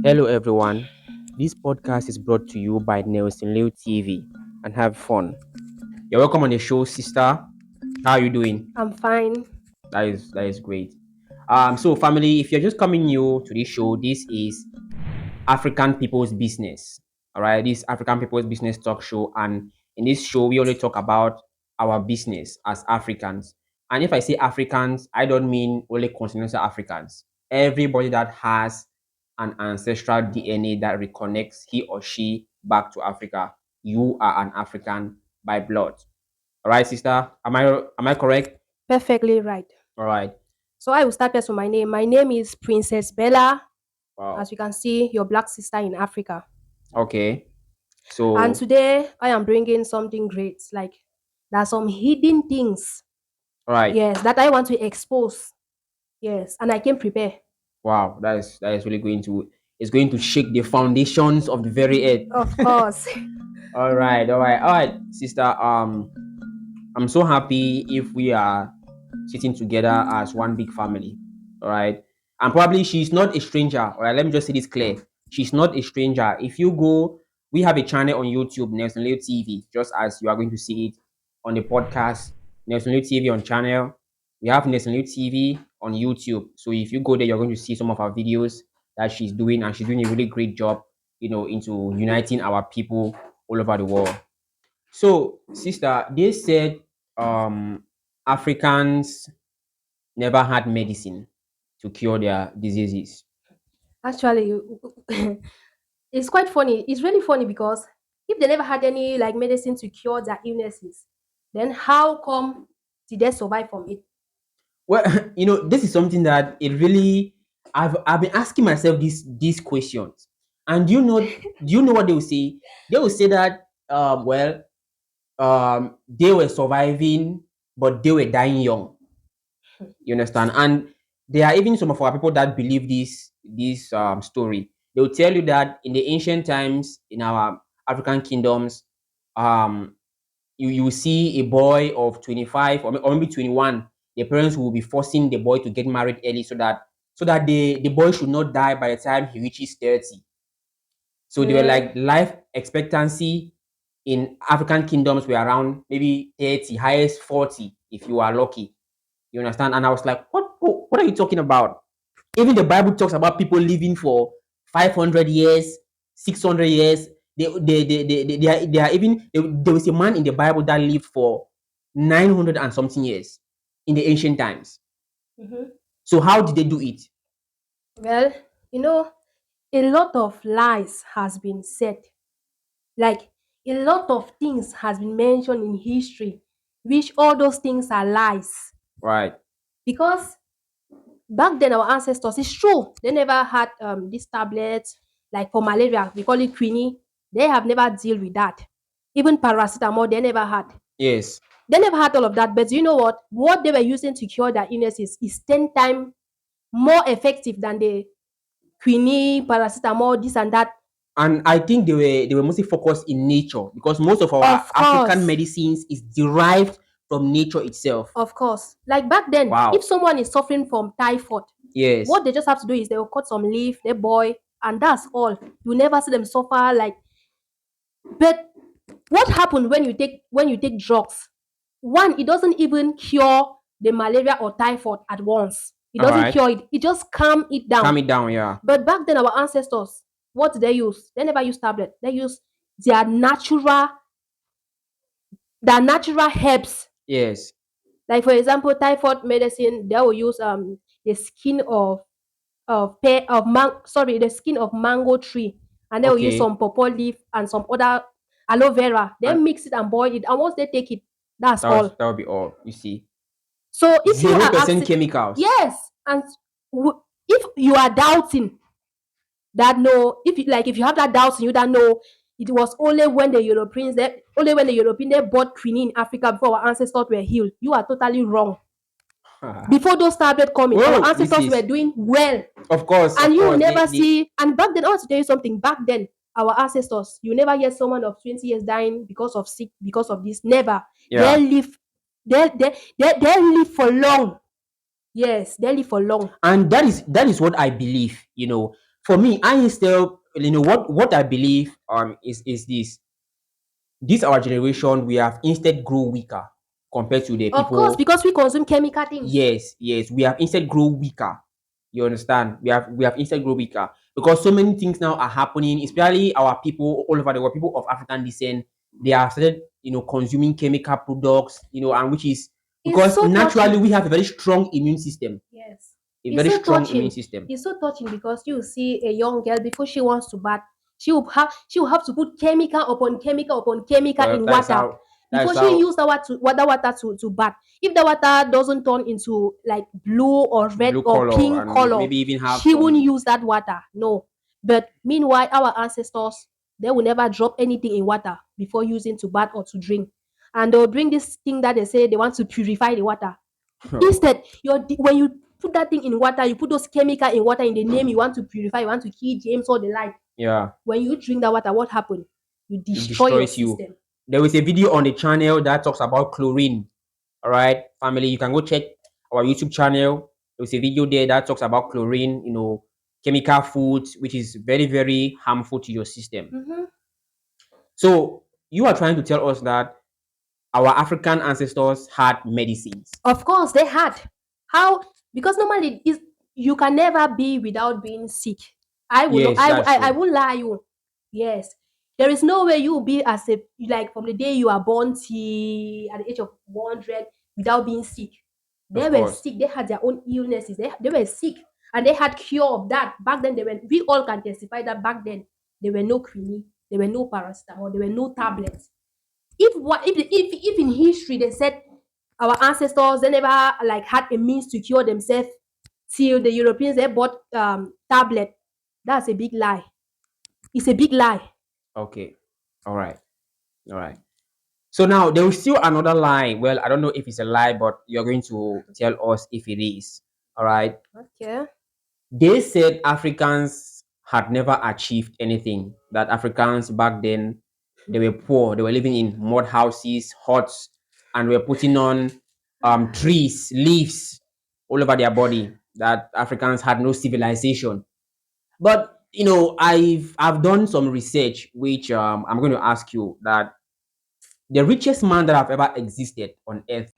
Hello, everyone. This podcast is brought to you by Nelsonliltv and have fun. You're welcome on the show, sister. How are you doing? I'm fine. That is great. So family, if you're just coming new to this show, this is African People's Business. All right, this African People's Business talk show, and in this show, we only talk about our business as Africans. And if I say Africans, I don't mean only continental Africans. Everybody that has an ancestral DNA that reconnects he or she back to Africa, you are an African by blood. All right, sister. Am I correct? Perfectly right. All right. So I will start first with my name. My name is Princess Bella. As Wow. you can see, your black sister in Africa. Okay. And So, today I am bringing something great. Like there are some hidden things, all right. yes, that I want to expose. Yes, and I came prepared. Wow, that is really going to it's going to shake the foundations of the very Of earth. course. All right, sister. I'm so happy if we are sitting together as one big family. All right, and probably she's not a stranger. All right, let me just say this clear. She's not a stranger. If you go, we have a channel on YouTube, Nelsonliltv, just as you are going to see it on the podcast, Nelsonliltv on channel. We have Nelsonliltv on YouTube. So if you go there, you're going to see some of our videos that she's doing, and she's doing a really great job, into uniting our people all over the world. So, sister, they said Africans never had medicine to cure their diseases. Actually, it's quite funny. It's really funny because if they never had any like medicine to cure their illnesses, then how come did they survive from it? Well, this is something that it really I've been asking myself these questions. And do you know what they will say? They will say that they were surviving, but they were dying young. You understand? And there are even some of our people that believe this story. They will tell you that in the ancient times in our African kingdoms, um, you will see a boy of 25 or maybe 21. The parents will be forcing the boy to get married early so that the boy should not die by the time he reaches 30. So they were Well, like life expectancy in African kingdoms were around maybe 30, highest 40 if you are lucky. You understand? And I was like, what are you talking about? Even the Bible talks about people living for 500 years, 600 years. They are even, there was a man in the Bible that lived for 900 and something years in the ancient times. mhm. So, how did they do it? Well, you know, a lot of lies has been said. Like a lot of things has been mentioned in history, which all those things are lies. Right. Because back then our ancestors, it's true, they never had these tablets like for malaria, we call it quinine. They have never deal with that. Even paracetamol, they never had. Yes. They never had all of that. But you know what? What they were using to cure their illnesses is 10 times more effective than the quinine, paracetamol, this and that. And I think they were mostly focused in nature because most of our Of African course. medicines is derived from nature itself. Of course. Like back then, if Wow. someone is suffering from typhoid, Yes. what they just have to do is they will cut some leaf, they boil, and that's all. You never see them suffer like. But what happened when you take drugs? One, it doesn't even cure the malaria or typhoid at once. It All doesn't right. cure it. It just calm it down. Calm it down. Yeah. But back then, our ancestors, what did they use? They never use tablet. They use their natural, their natural herbs. Yes. Like for example, typhoid medicine, they will use the skin the skin of mango tree, and they will use Okay. some pawpaw leaf and some other aloe vera. They And mix it and boil it, and once they take it, that's all. that would be all. You see. So if you Zero are percent asking, chemicals. yes, and if you are doubting that, no, if you have that doubt in you that no, it was only when the Europeans they bought quinine in Africa before our ancestors were healed. You are totally wrong. Before those tablets coming, our Oh, this ancestors were is doing well. of course, And of you will course. never see, and back then, I want to tell you something. Back then, our ancestors, you never hear someone of 20 years dying because of sick, because of this. Never. They Yeah. live, they live for long. Yes, they live for long. And that is what I believe. For me, I instead, what I believe is this our generation, we have instead grow weaker compared to the Of course, people. because we consume chemical things. Yes, yes, we have instead grow weaker. You understand? We have instead grow weaker because so many things now are happening, especially our people all over the world, people of African descent. They have started, consuming chemical products, and which is It's because so naturally touching. we have a very strong immune system, Yes. a It's very so strong immune touching. system. It's so touching because you see a young girl before she wants to bath, she will have to put chemical upon chemical upon chemical Well, in that is water how that before is she how use that water to bath. If the water doesn't turn into like blue or red blue or color pink and color, maybe even have she won't some. use that water. No. But meanwhile, our ancestors, they will never drop anything in water before using to bath or to drink. And they'll bring this thing that they say they want to purify the water. Instead, when you put that thing in water, you put those chemical in water in the name you want to purify, you want to kill James or the like. Yeah, When you drink that water, what happened? You it destroy your destroys you. system. There is a video on the channel that talks about chlorine. All right, family, you can go check our YouTube channel. There's a video there that talks about chlorine, chemical foods, which is very, very harmful to your system. Mhm. So you are trying to tell us that our African ancestors had medicines. Of course, they had. How? Because normally is you can never be without being sick. I will not. Yes, that's I true. won't lie you. Yes, there is no way you will be as a like from the day you are born till at the age of 100 without being sick. They Of were course. sick. They had their own illnesses. They were sick, and they had cure of that. Back then, they were. We all can testify that back then there were no quinine, there were no paracetamol, there were no tablets. If in history they said our ancestors they never like had a means to cure themselves till the Europeans they bought tablet, that's a big lie. It's a big lie. Okay. All right. All right. So now there is still another lie. Well, I don't know if it's a lie, but you're going to tell us if it is. All right. Okay. They said Africans had never achieved anything. That Africans back then, they were poor. They were living in mud houses, huts, and were putting on trees, leaves all over their body. That Africans had no civilization. But I've done some research, which I'm going to ask you that the richest man that have ever existed on earth.